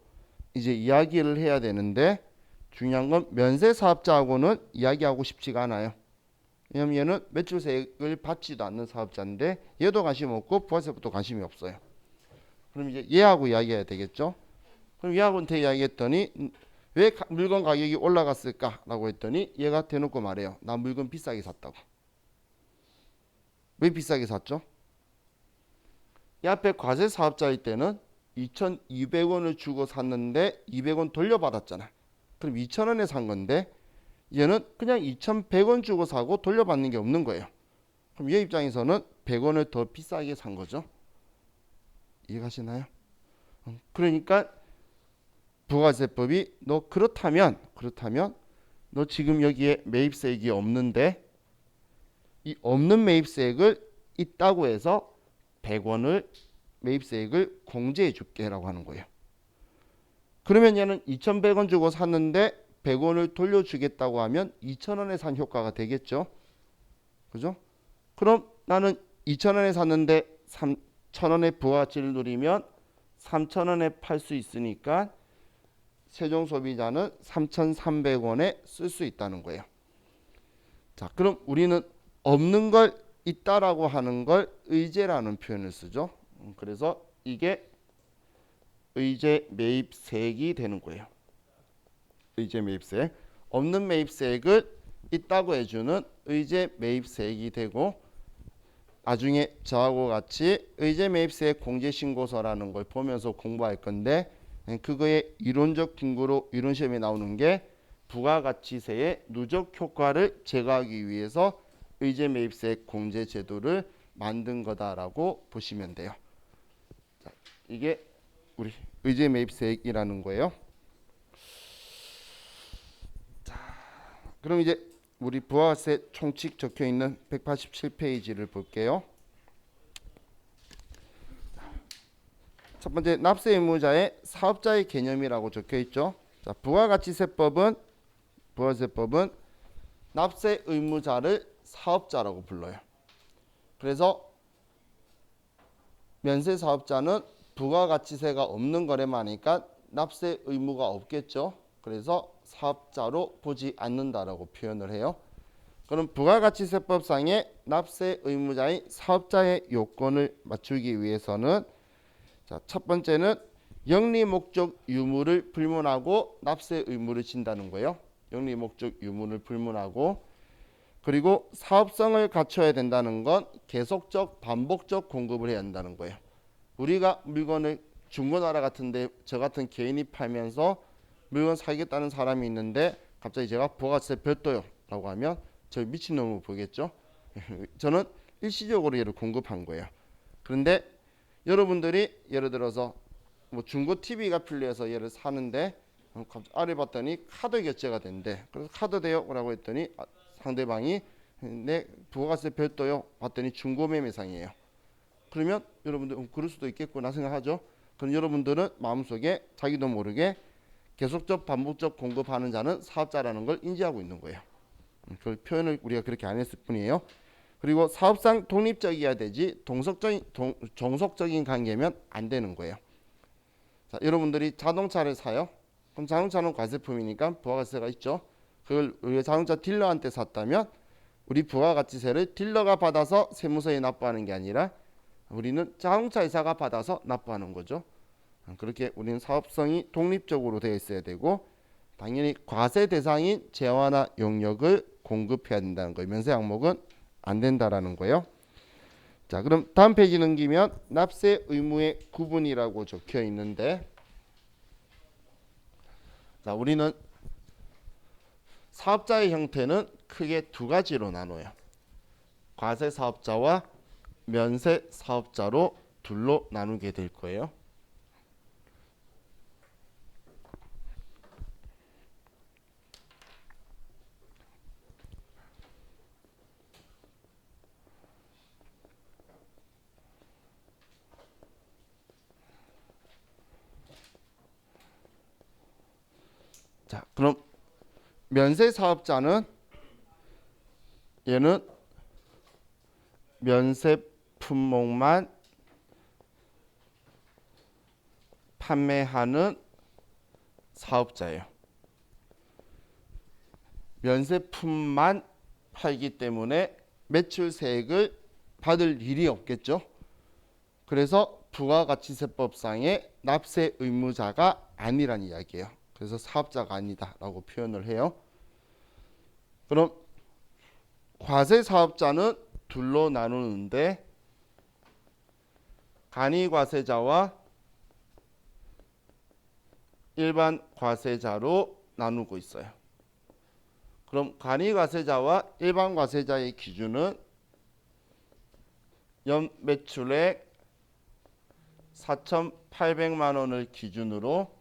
이제 이야기를 해야 되는데 중요한 건 면세 사업자하고는 이야기하고 싶지가 않아요. 왜냐면 얘는 매출세액을 받지도 않는 사업자인데 얘도 관심 없고 부가세법도 관심이 없어요. 그럼 이제 얘하고 이야기해야 되겠죠. 그럼 얘하고한테 이야기했더니 왜 물건 가격이 올라갔을까라고 했더니 얘가 대놓고 말해요. 나 물건 비싸게 샀다고. 왜 비싸게 샀죠? 이 앞에 과세 사업자일 때는 2,200원을 주고 샀는데 200원 돌려받았잖아. 그럼 2,000원에 산 건데 얘는 그냥 2,100원 주고 사고 돌려받는 게 없는 거예요. 그럼 얘 입장에서는 100원을 더 비싸게 산 거죠. 이해가시나요? 그러니까 부가세법이 너 그렇다면 너 지금 여기에 매입세액이 없는데 이 없는 매입세액을 있다고 해서 100원을 매입세액을 공제해 줄게라고 하는 거예요. 그러면 얘는 2,100원 주고 샀는데 100원을 돌려주겠다고 하면 2,000원에 산 효과가 되겠죠. 그죠? 그럼 나는 2,000원에 샀는데 3,000원의 부가가치를 누리면 3,000원에 팔 수 있으니까 최종 소비자는 3,300원에 쓸 수 있다는 거예요. 자, 그럼 우리는 없는 걸 있다라고 하는 걸 의제라는 표현을 쓰죠. 그래서 이게 의제 매입세액이 되는 거예요. 의제 매입세액. 없는 매입세액을 있다고 해주는 의제 매입세액이 되고 나중에 저하고 같이 의제 매입세액 공제신고서라는 걸 보면서 공부할 건데 그거의 이론적 근거로 이론 시험에 나오는 게 부가가치세의 누적 효과를 제거하기 위해서 의제 매입세액 공제 제도를 만든 거다라고 보시면 돼요. 자, 이게 우리 의제 매입세액이라는 거예요. 자, 그럼 이제 우리 부가세 총칙 적혀 있는 187페이지를 볼게요. 첫 번째 납세 의무자의 사업자의 개념이라고 적혀 있죠. 자, 부가가치세법은 납세 의무자를 사업자라고 불러요. 그래서 면세 사업자는 부가가치세가 없는 거래만 하니까 납세 의무가 없겠죠. 그래서 사업자로 보지 않는다라고 표현을 해요. 그럼 부가가치세법상의 납세 의무자의 사업자의 요건을 맞추기 위해서는 자, 첫 번째는 영리 목적 유무를 불문하고 납세 의무를 진다는 거예요. 영리 목적 유무를 불문하고 그리고 사업성을 갖춰야 된다는 건 계속적 반복적 공급을 해야 한다는 거예요. 우리가 물건을 중고나라 같은데 저 같은 개인이 팔면서 물건 사겠다는 사람이 있는데 갑자기 제가 부가세 별도요 라고 하면 저 미친놈으로 보겠죠. 저는 일시적으로 얘를 공급한 거예요. 그런데 여러분들이 예를 들어서 뭐 중고 TV가 필요해서 얘를 사는데 아래 봤더니 카드 결제가 된대. 그래서 카드 돼요 라고 했더니 상대방이 내 부가세 별도요 봤더니 중고 매매상이에요. 그러면 여러분들 그럴 수도 있겠구나 생각하죠. 그럼 여러분들은 마음속에 자기도 모르게 계속적 반복적 공급하는 자는 사업자라는 걸 인지하고 있는 거예요. 그 표현을 우리가 그렇게 안 했을 뿐이에요. 그리고 사업상 독립적이어야 되지 종속적인 관계면 안 되는 거예요. 자, 여러분들이 자동차를 사요. 그럼 자동차는 과세품이니까 부가가치세가 있죠. 그걸 우리가 자동차 딜러한테 샀다면 우리 부가가치세를 딜러가 받아서 세무서에 납부하는 게 아니라 우리는 자동차 회사가 받아서 납부하는 거죠. 그렇게 우리는 사업성이 독립적으로 되어 있어야 되고 당연히 과세 대상인 재화나 용역을 공급해야 된다는 거예요. 면세 항목은 안 된다라는 거예요. 자, 그럼 다음 페이지 넘기면 납세 의무의 구분이라고 적혀 있는데 자, 우리는 사업자의 형태는 크게 두 가지로 나눠요. 과세 사업자와 면세 사업자로 둘로 나누게 될 거예요. 자, 그럼 면세 사업자는 얘는 면세 품목만 판매하는 사업자예요. 면세품만 팔기 때문에 매출세액을 받을 일이 없겠죠. 그래서 부가가치세법상의 납세 의무자가 아니란 이야기예요. 그래서 사업자가 아니다라고 표현을 해요. 그럼 과세 사업자는 둘로 나누는데 간이과세자와 일반 과세자로 나누고 있어요. 그럼 간이과세자와 일반 과세자의 기준은 연 매출액 4,800만 원을 기준으로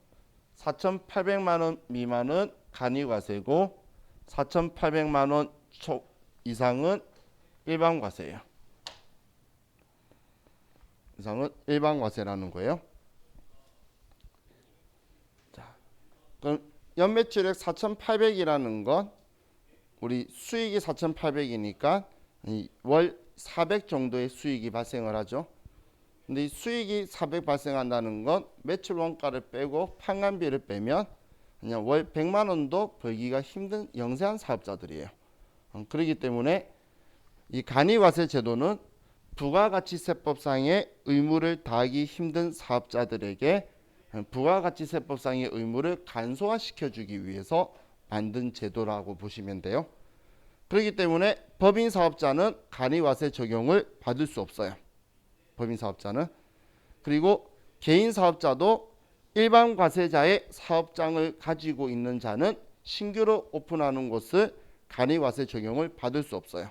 4,800만 원 미만은 간이과세고 4,800만 원 이상은 일반 과세예요. 이상은 일반 과세라는 거예요. 자, 그럼 연매출액 4,800이라는 건 우리 수익이 4,800이니까 월 400 정도의 수익이 발생을 하죠. 근데 이 수익이 400 발생한다는 건 매출 원가를 빼고 판관비를 빼면 그냥 월 100만 원도 벌기가 힘든 영세한 사업자들이에요. 그렇기 때문에 이 간이과세 제도는 부가가치세법상의 의무를 다하기 힘든 사업자들에게 부가가치세법상의 의무를 간소화시켜주기 위해서 만든 제도라고 보시면 돼요. 그렇기 때문에 법인 사업자는 간이과세 적용을 받을 수 없어요. 법인 사업자는. 그리고 개인 사업자도 일반 과세자의 사업장을 가지고 있는 자는 신규로 오픈하는 곳을 간이과세 적용을 받을 수 없어요.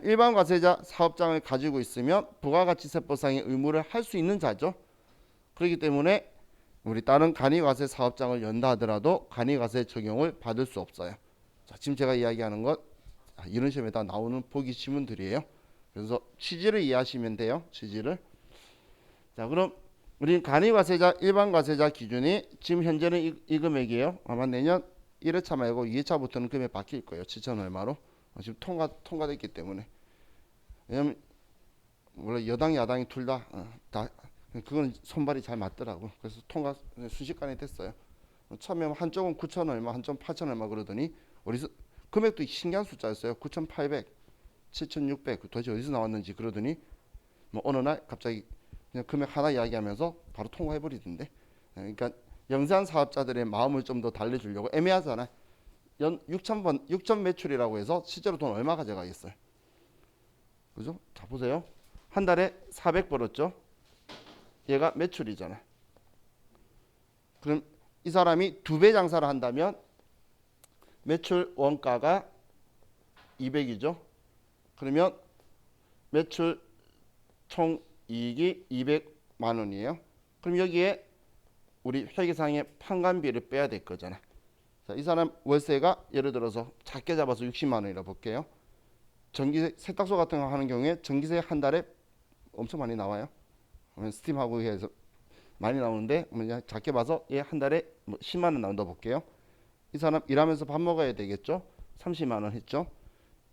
일반 과세자 사업장을 가지고 있으면 부가가치세법상의 의무를 할 수 있는 자죠. 그렇기 때문에 우리 다른 간이과세 사업장을 연다 하더라도 간이과세 적용을 받을 수 없어요. 자, 지금 제가 이야기하는 것 이런 시험에다 나오는 보기 지문들이에요. 그래서 취지를 이해하시면 돼요. 취지를. 자, 그럼 우리 간이과세자, 일반과세자 기준이 지금 현재는 이 금액이에요. 아마 내년 1회차 말고 2회차부터는 금액 바뀔 거예요. 7천 얼마로. 지금 통과됐기 때문에. 왜냐면 원래 여당 야당이 둘 다 그건 손발이 잘 맞더라고. 그래서 통과 순식간에 됐어요. 처음에 한쪽은 9천 얼마, 한쪽은 8천 얼마 그러더니 어디서 금액도 신기한 숫자였어요. 9,800, 7,600 도대체 어디서 나왔는지 그러더니 뭐 어느 날 갑자기 그냥 금액 하나 이야기하면서 바로 통과해버리던데. 그러니까 영세한 사업자들의 마음을 좀 더 달래주려고 애매하잖아요. 연 6천 매출이라고 해서 실제로 돈 얼마 가져가겠어요? 그죠? 자 보세요. 한 달에 400 벌었죠. 얘가 매출이잖아요. 그럼 이 사람이 2배 장사를 한다면 매출 원가가 200이죠. 그러면 매출 총 이익이 200만 원이에요. 그럼 여기에 우리 회계상의 판관비를 빼야 될 거잖아요. 자, 이 사람 월세가 예를 들어서 작게 잡아서 60만 원이라 볼게요. 전기세, 세탁소 같은 거 하는 경우에 전기세 한 달에 엄청 많이 나와요. 스팀하고 해서 많이 나오는데 작게 봐서 얘 한 달에 10만 원 나온다 볼게요. 이 사람 일하면서 밥 먹어야 되겠죠. 30만 원 했죠.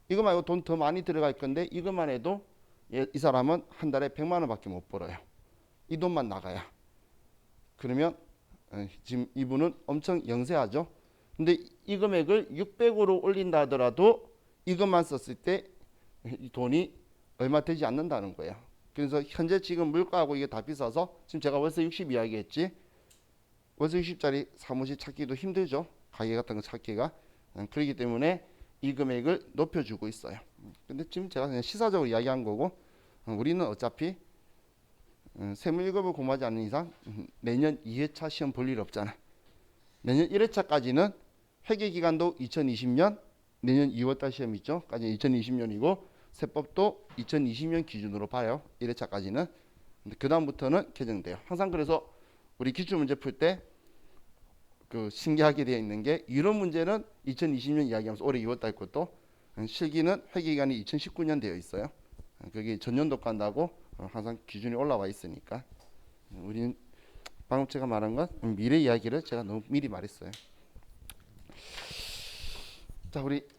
이거 말고 돈 더 많이 들어갈 건데 이것만 해도 이 사람은 한 달에 100만 원밖에 못 벌어요. 이 돈만 나가야. 그러면 지금 이분은 엄청 영세하죠. 근데 이 금액을 600으로 올린다 하더라도 이것만 썼을 때 이 돈이 얼마 되지 않는다는 거예요. 그래서 현재 지금 물가하고 이게 다 비싸서 지금 제가 월세 60 이야기했지. 월세 60짜리 사무실 찾기도 힘들죠. 가게 같은 거 찾기가. 그렇기 때문에 이 금액을 높여주고 있어요. 근데 지금 제가 그냥 시사적으로 이야기한 거고 우리는 어차피 세무 1급을 공부하지 않는 이상 내년 2회차 시험 볼 일 없잖아. 내년 1회차까지는 회계기간도 2020년 내년 2월달 시험 있죠. 까지 2020년이고 세법도 2020년 기준으로 봐요. 1회차까지는. 근데 그 다음부터는 개정돼요. 항상 그래서 우리 기출문제 풀 때 그 신기하게 되어 있는 게 이런 문제는 2020년 이야기하면서 올해 2월달 것도 실기는 회계기간이 2019년 되어 있어요. 그게 전년도 간다고 항상 기준이 올라와 있으니까 우리는 방금 제가 말한 건 미래 이야기를 제가 너무 미리 말했어요. 자, 우리